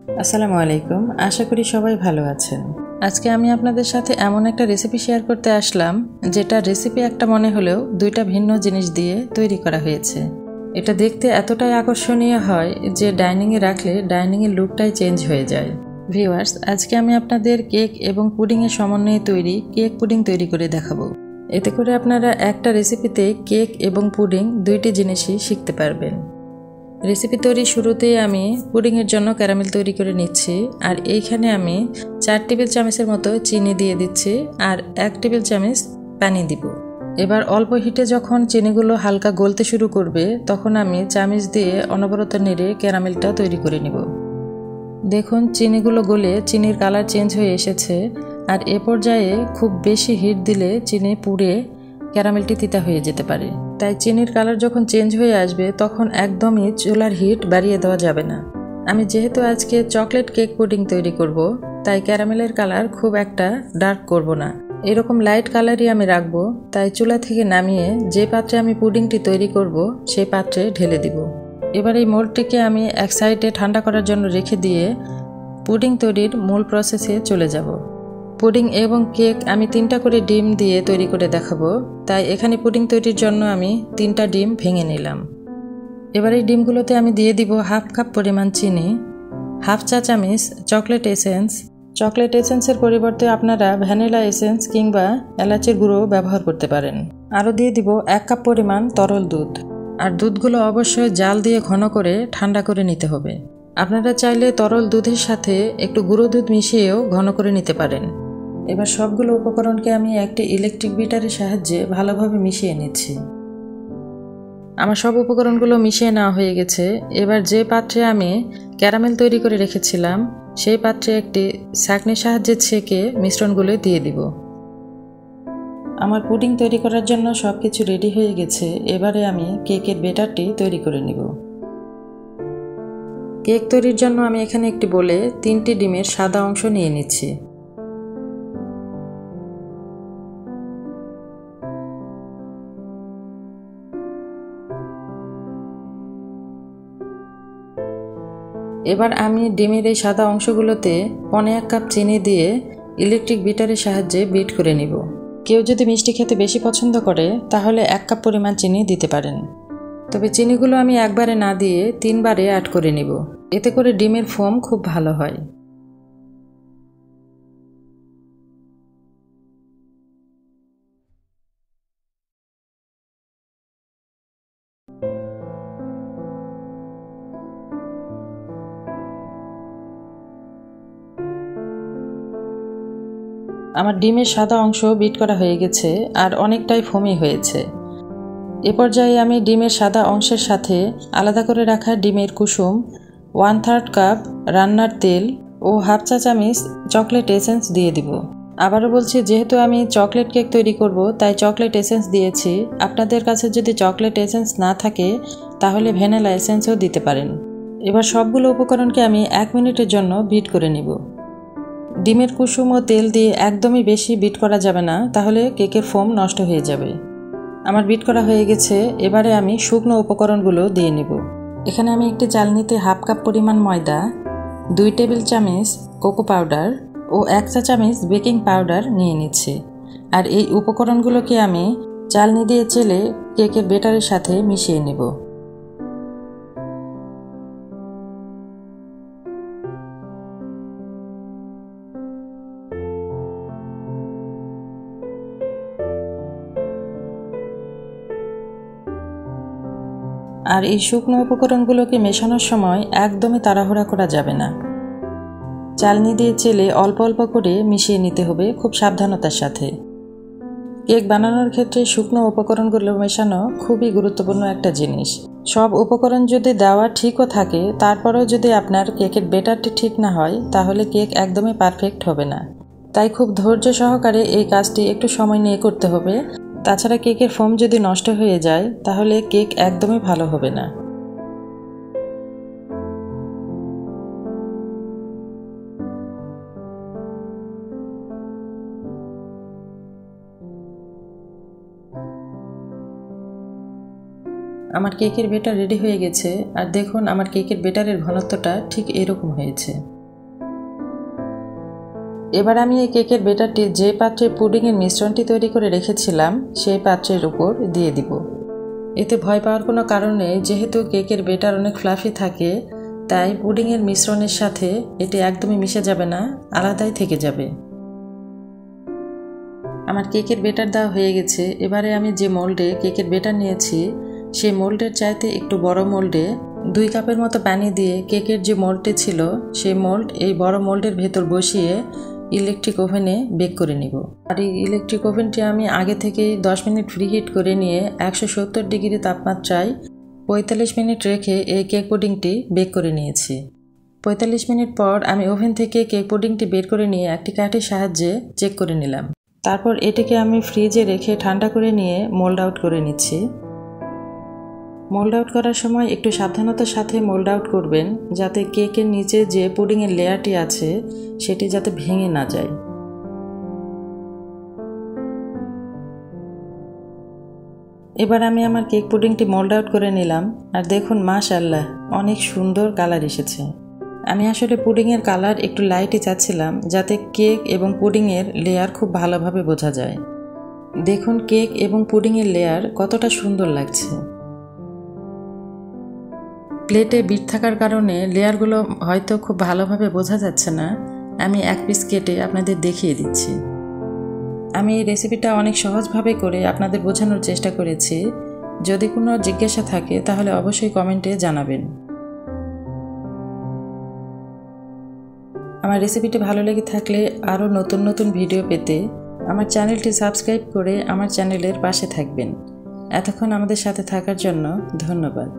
আসসালামু আলাইকুম, আশা করি সবাই ভালো আছেন। আজকে আমি আপনাদের সাথে এমন একটা রেসিপি শেয়ার করতে আসলাম যেটা রেসিপি একটা মনে হলেও দুইটা ভিন্ন জিনিস দিয়ে তৈরি করা হয়েছে। এটা দেখতে এতটাই আকর্ষণীয় হয় যে ডাইনিংয়ে রাখলে ডাইনিংয়ের লুকটাই চেঞ্জ হয়ে যায়। ভিউয়ার্স, আজকে আমি আপনাদের কেক এবং পুডিংয়ের সমন্বয়ে তৈরি কেক পুডিং তৈরি করে দেখাবো। এতে করে আপনারা একটা রেসিপিতে কেক এবং পুডিং দুইটি জিনিসই শিখতে পারবেন। রেসিপি তৈরির শুরুতেই আমি পুডিংয়ের জন্য ক্যারামেল তৈরি করে নিচ্ছি। আর এইখানে আমি 4 টেবিল চামচের মতো চিনি দিয়ে দিচ্ছি আর 1 টেবিল চামচ পানি দিব। এবার অল্প হিটে যখন চিনিগুলো হালকা গলতে শুরু করবে তখন আমি চামচ দিয়ে অনবরত নেড়ে ক্যারামেলটা তৈরি করে নিব। দেখুন চিনিগুলো গলে চিনির কালার চেঞ্জ হয়ে এসেছে। আর এ পর্যায়ে খুব বেশি হিট দিলে চিনি পুড়ে ক্যারামেলটি তিতা হয়ে যেতে পারে। তাই চিনির কালার যখন চেঞ্জ হয়ে আসবে তখন একদমই চুলার হিট বাড়িয়ে দেওয়া যাবে না। আমি যেহেতু আজকে চকলেট কেক পুডিং তৈরি করব, তাই ক্যারামেলের কালার খুব একটা ডার্ক করব না, এরকম লাইট কালারই আমি রাখবো। তাই চুলা থেকে নামিয়ে যে পাত্রে আমি পুডিংটি তৈরি করব সেই পাত্রে ঢেলে দিব। এবার এই মোল্ডটিকে আমি এক সাইডে ঠান্ডা করার জন্য রেখে দিয়ে পুডিং তৈরির মূল প্রসেসে চলে যাব। পুডিং এবং কেক আমি 3টা করে ডিম দিয়ে তৈরি করে দেখাবো, তাই এখানে পুডিং তৈরির জন্য আমি 3টা ডিম ভেঙে নিলাম। এবার এই ডিমগুলোতে আমি দিয়ে দিব হাফ কাপ পরিমাণ চিনি, হাফ চা চামচ চকলেট এসেন্স। চকলেট এসেন্সের পরিবর্তে আপনারা ভ্যানিলা এসেন্স কিংবা এলাচের গুঁড়ো ব্যবহার করতে পারেন। আরও দিয়ে দিব 1 কাপ পরিমাণ তরল দুধ। আর দুধগুলো অবশ্যই জাল দিয়ে ঘন করে ঠান্ডা করে নিতে হবে। আপনারা চাইলে তরল দুধের সাথে একটু গুঁড়ো দুধ মিশিয়েও ঘন করে নিতে পারেন। এবার সবগুলো উপকরণকে আমি একটি ইলেকট্রিক বিটারের সাহায্যে ভালোভাবে মিশিয়ে নিচ্ছি। আমার সব উপকরণগুলো মিশিয়ে নেওয়া হয়ে গেছে। এবার যে পাত্রে আমি ক্যারামেল তৈরি করে রেখেছিলাম সেই পাত্রে একটি ছাঁকনির সাহায্যে ছেঁকে মিশ্রণগুলো দিয়ে দিব। আমার পুডিং তৈরি করার জন্য সব কিছু রেডি হয়ে গেছে। এবারে আমি কেকের ব্যাটারটি তৈরি করে নিব। কেক তৈরির জন্য আমি এখানে একটি বোলে 3টি ডিমের সাদা অংশ নিয়ে নিচ্ছি। এবার আমি ডিমের এই সাদা অংশগুলোতে 1.25 কাপ চিনি দিয়ে ইলেকট্রিক বিটারের সাহায্যে বিট করে নিব। কেউ যদি মিষ্টি খেতে বেশি পছন্দ করে তাহলে 1 কাপ পরিমাণ চিনি দিতে পারেন। তবে চিনিগুলো আমি একবারে না দিয়ে 3বারে অ্যাড করে নিব। এতে করে ডিমের ফোম খুব ভালো হয়। আমার ডিমের সাদা অংশ বিট করা হয়ে গেছে আর অনেকটাই ফোমি হয়েছে। এ পর্যায়ে আমি ডিমের সাদা অংশের সাথে আলাদা করে রাখা ডিমের কুসুম, 1/3 কাপ রান্নার তেল ও হাফ চা চামচ চকলেট এসেন্স দিয়ে দিব। আবারও বলছি, যেহেতু আমি চকলেট কেক তৈরি করব তাই চকলেট এসেন্স দিয়েছি। আপনাদের কাছে যদি চকলেট এসেন্স না থাকে তাহলে ভ্যানিলা এসেন্সও দিতে পারেন। এবার সবগুলো উপকরণকে আমি 1 মিনিটের জন্য বিট করে নিব। ডিমের কুসুম ও তেল দিয়ে একদমই বেশি বিট করা যাবে না, তাহলে কেকের ফোম নষ্ট হয়ে যাবে। আমার বিট করা হয়ে গেছে। এবারে আমি শুকনো উপকরণগুলো দিয়ে নিব। এখানে আমি একটি চালনিতে হাফ কাপ পরিমাণ ময়দা, 2 টেবিল চামচ কোকো পাউডার ও 1 চা চামচ বেকিং পাউডার নিয়ে নিচ্ছি। আর এই উপকরণগুলোকে আমি চালনি দিয়ে চেলে কেকের ব্যাটারের সাথে মিশিয়ে নেব। আর এই শুকনো উপকরণগুলোকে মেশানোর সময় একদমই তাড়াহুড়া করা যাবে না। চালনি দিয়ে চেলে অল্প অল্প করে মিশিয়ে নিতে হবে খুব সাবধানতার সাথে। কেক বানানোর ক্ষেত্রে শুকনো উপকরণগুলো মেশানো খুবই গুরুত্বপূর্ণ একটা জিনিস। সব উপকরণ যদি দেওয়া ঠিকও থাকে তারপরেও যদি আপনার কেকের ব্যাটারটি ঠিক না হয় তাহলে কেক একদমই পারফেক্ট হবে না। তাই খুব ধৈর্য সহকারে এই কাজটি একটু সময় নিয়ে করতে হবে। তাছাড়া কেকের ফোম যদি নষ্ট হয়ে যায় তাহলে কেক একদমই ভালো হবে না। আমার কেকের ব্যাটার রেডি হয়ে গেছে। আর দেখুন আমার কেকের ব্যাটারের ঘনত্বটা ঠিক এরকম হয়েছে। এবার আমি এই কেকের ব্যাটারটি যে পাত্রে পুডিংয়ের মিশ্রণটি তৈরি করে রেখেছিলাম সেই পাত্রের উপর দিয়ে দিব। এতে ভয় পাওয়ার কোনো কারণ নেই, যেহেতু কেকের ব্যাটার অনেক ফ্লাফি থাকে, তাই পুডিংয়ের মিশ্রণের সাথে এটি একদমই মিশে যাবে না, আলাদাই থেকে যাবে। আমার কেকের ব্যাটার দেওয়া হয়ে গেছে। এবারে আমি যে মোল্ডে কেকের ব্যাটার নিয়েছি সেই মোল্ডের চাইতে একটু বড় মোল্ডে 2 কাপের মতো পানি দিয়ে কেকের যে মোল্ডটি ছিল সেই মোল্ড এই বড় মোল্ডের ভেতর বসিয়ে ইলেকট্রিক ওভেনে বেক করে নিব। আর এই ইলেকট্রিক ওভেনটি আমি আগে থেকেই 10 মিনিট প্রিহিট করে নিয়ে 170 ডিগ্রি তাপমাত্রায় 45 মিনিট রেখে এই কেক পুডিংটি বেক করে নিয়েছি। 45 মিনিট পর আমি ওভেন থেকে কেক পুডিংটি বের করে নিয়ে একটি কাঠির সাহায্যে চেক করে নিলাম। তারপর এটিকে আমি ফ্রিজে রেখে ঠান্ডা করে নিয়ে মোল্ড আউট করে নিচ্ছি। মোল্ড আউট করার সময় একটু সাবধানতার সাথে মোল্ড আউট করবেন, যাতে কেকের নিচে যে পুডিংয়ের লেয়ারটি আছে সেটি যাতে ভেঙে না যায়। এবার আমি আমার কেক পুডিংটি মোল্ড আউট করে নিলাম। আর দেখুন, মাশাআল্লাহ, অনেক সুন্দর কালার এসেছে। আমি আসলে পুডিংয়ের কালার একটু লাইটই চাচ্ছিলাম, যাতে কেক এবং পুডিংয়ের লেয়ার খুব ভালোভাবে বোঝা যায়। দেখুন কেক এবং পুডিংয়ের লেয়ার কতটা সুন্দর লাগছে। প্লেটে বিট থাকার কারণে লেয়ারগুলো হয়তো খুব ভালোভাবে বোঝা যাচ্ছে না। আমি এক পিস কেটে আপনাদের দেখিয়ে দিচ্ছি। আমি এই রেসিপিটা অনেক সহজভাবে করে আপনাদের বোঝানোর চেষ্টা করেছি। যদি কোনো জিজ্ঞাসা থাকে তাহলে অবশ্যই কমেন্টে জানাবেন। আমার রেসিপিটি ভালো লেগে থাকলে আরও নতুন নতুন ভিডিও পেতে আমার চ্যানেলটি সাবস্ক্রাইব করে আমার চ্যানেলের পাশে থাকবেন। এতক্ষণ আমাদের সাথে থাকার জন্য ধন্যবাদ।